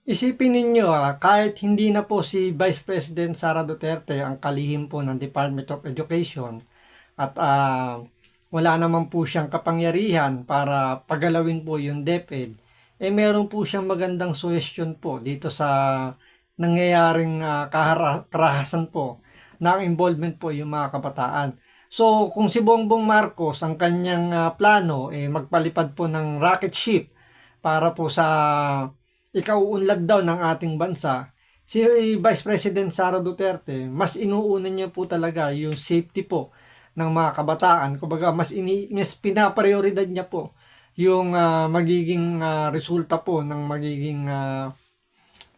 Isipin ninyo, kahit hindi na po si Vice President Sara Duterte ang kalihim po ng Department of Education at wala naman po siyang kapangyarihan para pagalawin po yung DepEd, meron po siyang magandang suggestion po dito sa nangyayaring karahasan po ng involvement po yung mga kabataan. So, kung si Bongbong Marcos ang kanyang plano, magpalipad po ng rocket ship para po sa ikauunlad daw ng ating bansa, si Vice President Sara Duterte, mas inuuna niya po talaga yung safety po ng mga kabataan. Kumbaga, mas pinaprioridad niya po yung magiging resulta po ng magiging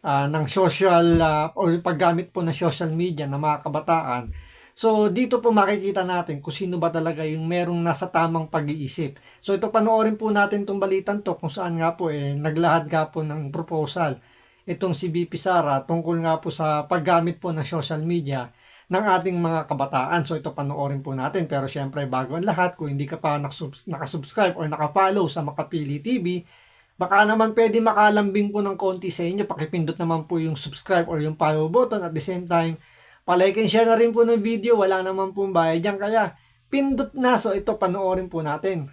ng social o paggamit po ng social media ng mga kabataan. So, dito po makikita natin kung sino ba talaga yung merong nasa tamang pag-iisip. So, ito panoorin po natin itong balitan to kung saan nga po naglahad nga po ng proposal itong si VP Sara tungkol nga po sa paggamit po ng social media ng ating mga kabataan. So, ito panoorin po natin. Pero syempre, bago ang lahat, kung hindi ka pa nakasubscribe or nakapollow sa Makapili TV, baka naman pwede makalambing po ng konti sa inyo. Pakipindot naman po yung subscribe or yung follow button at the same time, palike and share na rin po ng video, wala naman pong bayad dyan. Kaya pindot na, so ito panoorin po natin.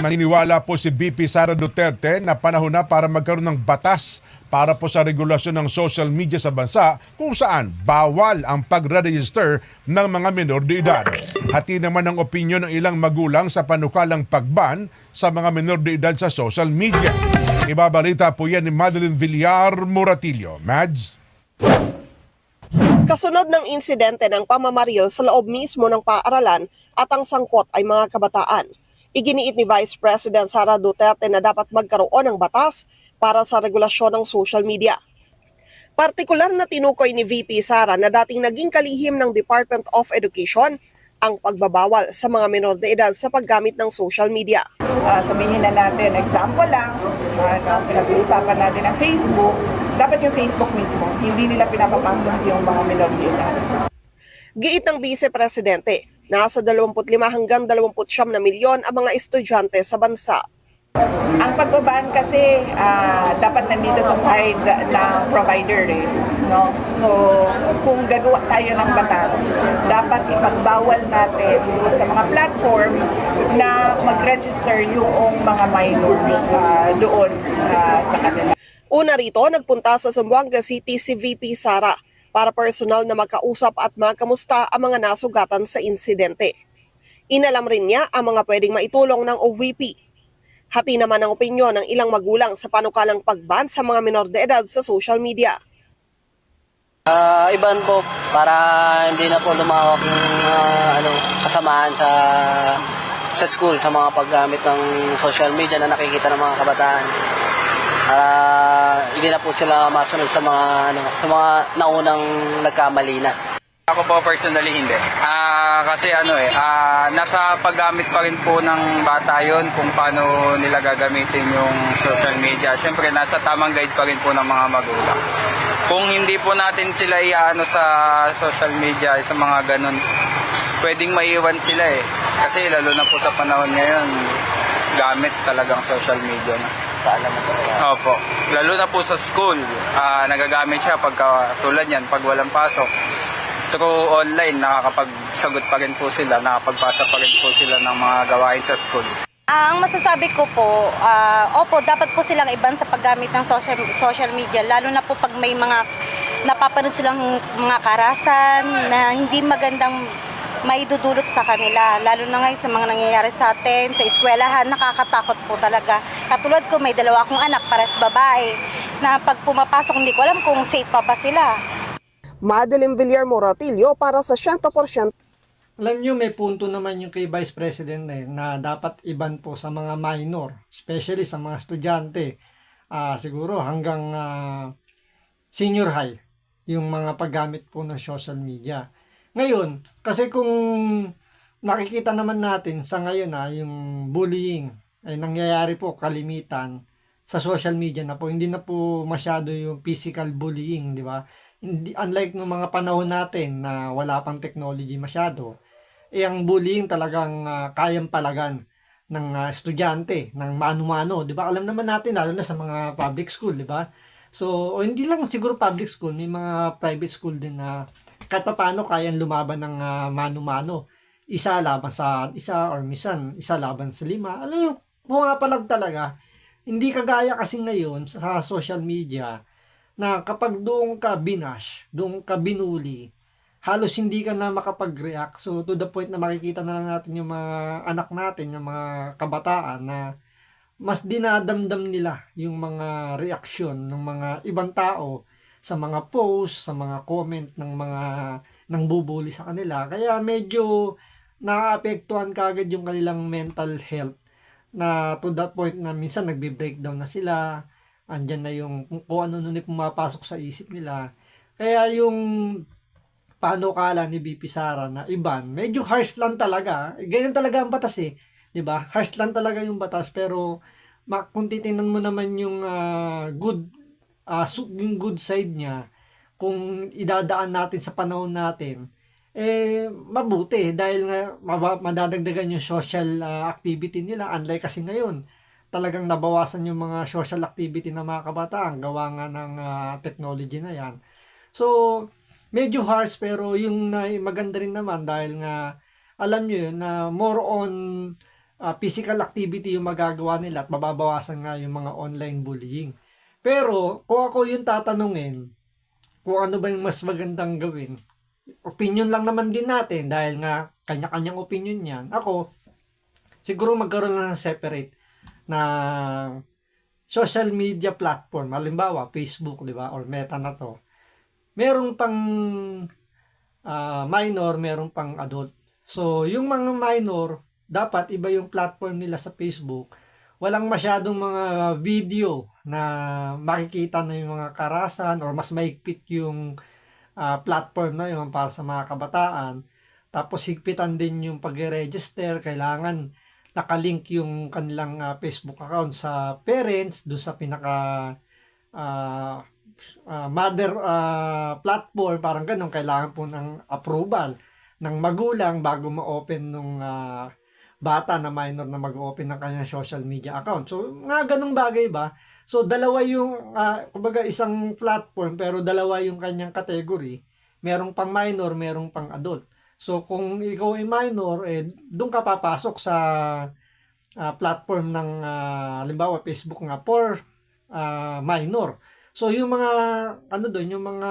Maniniwala po si VP Sara Duterte na panahon na para magkaroon ng batas para po sa regulasyon ng social media sa bansa kung saan bawal ang pag-register ng mga menor de edad. Hati naman ang opinyon ng ilang magulang sa panukalang pagban sa mga menor de edad sa social media. Ibabalita po yan ni Madeline Villar Moratillo. Mads? Kasunod ng insidente ng pamamaril sa loob mismo ng paaralan at ang sangkot ay mga kabataan, iginiit ni Vice President Sara Duterte na dapat magkaroon ng batas para sa regulasyon ng social media. Partikular na tinukoy ni VP Sara na dating naging kalihim ng Department of Education ang pagbabawal sa mga menor de edad sa paggamit ng social media. Sabihin na natin, example lang, pinag-uusapan natin ang Facebook, dapat yung Facebook mismo, hindi nila pinapapasok yung mga menor de edad. Giit ng Vice Presidente, nasa 25 hanggang 29 na milyon ang mga estudyante sa bansa. Ang pagbaban kasi dapat nandito sa side ng provider no? So kung gagawa tayo ng batas, dapat ipagbawal natin doon sa mga platforms na mag-register yung mga minors doon sa kanila. Una rito, nagpunta sa Zamboanga City si VP Sara para personal na makausap at makamusta ang mga nasugatan sa insidente. Inalam rin niya ang mga pwedeng maitulong ng OVP. Hati naman ang opinyon ng ilang magulang sa panukalang pagban sa mga menor de edad sa social media. Iban po para hindi na po lumawak yung kasamaan sa school sa mga paggamit ng social media na nakikita ng mga kabataan. Para hindi na po sila masunod sa mga naunang nagkamali na. Ako po personally hindi. Kasi nasa paggamit pa rin po ng bata yun kung paano nila gagamitin yung social media. Siyempre, nasa tamang guide pa rin po ng mga magulang. Kung hindi po natin sila iano sa social media, sa mga ganun, pwedeng maiwan sila eh. Kasi lalo na po sa panahon ngayon, gamit talagang social media na. Opo. Lalo na po sa school, nagagamit siya tulad yan, pag walang pasok. Through online, nakakapagsagot pa rin po sila, nakapagpasa pa rin po sila ng mga gawain sa school. Ang masasabi ko po, opo, dapat po silang iban sa paggamit ng social media, lalo na po pag may mga napapanood silang mga karahasan na hindi magandang maidudulot sa kanila, lalo na ngayon sa mga nangyayari sa atin, sa eskwelahan, nakakatakot po talaga. Katulad ko, may 2 akong anak, pares babae, na pag pumapasok, hindi ko alam kung safe pa ba sila. Madeline Villar Moratillo para sa 100%. Alam nyo, may punto naman yung kay Vice President na dapat iban po sa mga minor, especially sa mga estudyante, siguro hanggang senior high, yung mga paggamit po ng social media. Ngayon, kasi kung nakikita naman natin sa ngayon yung bullying ay nangyayari po kalimitan sa social media na po, hindi na po masyado yung physical bullying, di ba? Unlike ng mga panahon natin na wala pang technology masyado, ang bullying talagang kayang palagan estudyante, ng mano-mano, 'di ba? Alam naman natin lalo na sa mga public school, 'di ba? So, o hindi lang siguro public school, may mga private school din na kahit paano kayang lumaban ng mano-mano. Isa laban sa isa or minsan isa laban sa lima. Alam mo, pumapalag talaga. Hindi kagaya kasi ngayon sa social media na kapag doon ka binash, doon ka binuli, halos hindi ka na makapag-react. So, to the point na makikita na lang natin yung mga anak natin, yung mga kabataan na mas dinadamdam nila yung mga reaksyon ng mga ibang tao sa mga post, sa mga comment ng mga nang bubuli sa kanila. Kaya medyo naaapektuhan kagad yung kanilang mental health na to the point na minsan nagbe-breakdown na sila. Andyan na yung kung ano nun pumapasok sa isip nila. Kaya yung panukala ni BP Sara na iban, medyo harsh lang talaga. Ganyan talaga ang batas eh. 'Di ba? Harsh lang talaga yung batas pero kung titingnan mo naman yung yung good side niya, kung idadaan natin sa panahon natin, mabuti dahil nga madadagdagan yung social activity nila. Unlike kasi ngayon, talagang nabawasan yung mga social activity ng mga kabataan gawa nga ng technology na yan. So, medyo harsh pero yung maganda rin naman dahil nga alam nyo yun na more on physical activity yung magagawa nila at mababawasan nga yung mga online bullying. Pero kung ako yung tatanungin kung ano ba yung mas magandang gawin, opinion lang naman din natin dahil nga kanya-kanyang opinion yan. Ako, siguro magkaroon lang ng separate na social media platform. Halimbawa, Facebook, di ba? Or Meta na to. Merong pang minor, merong pang adult. So, yung mga minor, dapat iba yung platform nila sa Facebook. Walang masyadong mga video na makikita na yung mga karahasan or mas mahigpit yung platform na yun para sa mga kabataan. Tapos higpitan din yung pag-register. Kailangan nakalink yung kanilang Facebook account sa parents do sa pinaka mother platform, parang ganun. Kailangan po ng approval ng magulang bago ma-open nung bata na minor na mag-open ng kanyang social media account. So, nga ganung bagay ba? So, dalawa yung, kumbaga isang platform pero dalawa yung kanyang category. Merong pang minor, merong pang adult. So, kung ikaw ay minor, doon ka papasok sa platform ng, halimbawa, Facebook nga for minor. So, yung mga, yung mga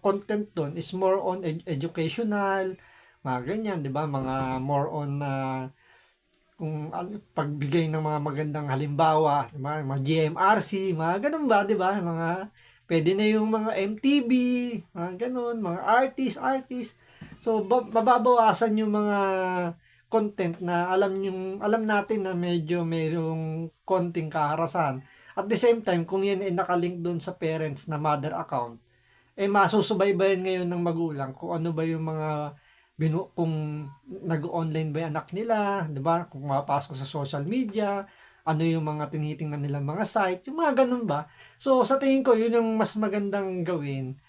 content doon is more on educational, mga ganyan, di ba? Mga more on, kung pagbigay ng mga magandang halimbawa, diba? Mga GMRC, mga ganun ba, di ba? Mga, pwede na yung mga MTV, mga ganun, mga artist. So, mababawasan yung mga content na alam natin na medyo mayroong konting kaharasan. At the same time, kung yan ay nakalink doon sa parents na mother account, masusubaybayan ngayon ng magulang kung ano ba yung mga kung nag-online ba yung anak nila, 'di ba? Kung mapasok sa social media, ano yung mga tinitingnan nilang mga site, yung mga ganun ba? So, sa tingin ko, yun yung mas magandang gawin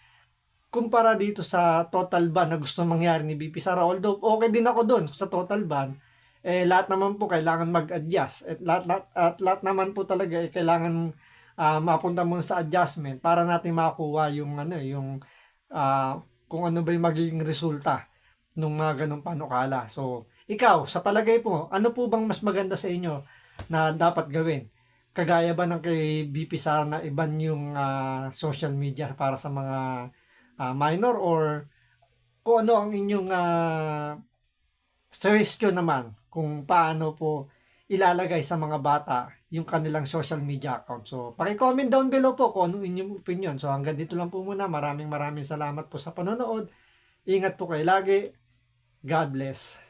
kumpara dito sa total ban na gusto mangyari ni BP Sara. Although, okay din ako doon sa total ban. Lahat naman po kailangan mag-adjust. At lahat naman po talaga kailangan mapunta muna sa adjustment para natin makuha yung kung ano ba yung magiging resulta nung mga ganong panukala. So, ikaw, sa palagay po, ano po bang mas maganda sa inyo na dapat gawin? Kagaya ba ng kay BP Sara na iban yung social media para sa mga minor, or kung ano ang inyong suggestion naman kung paano po ilalagay sa mga bata yung kanilang social media account? So, paki-comment down below po kung ano inyong opinion. So, hanggang dito lang po muna. Maraming salamat po sa panonood. Ingat po kayo lagi. God bless.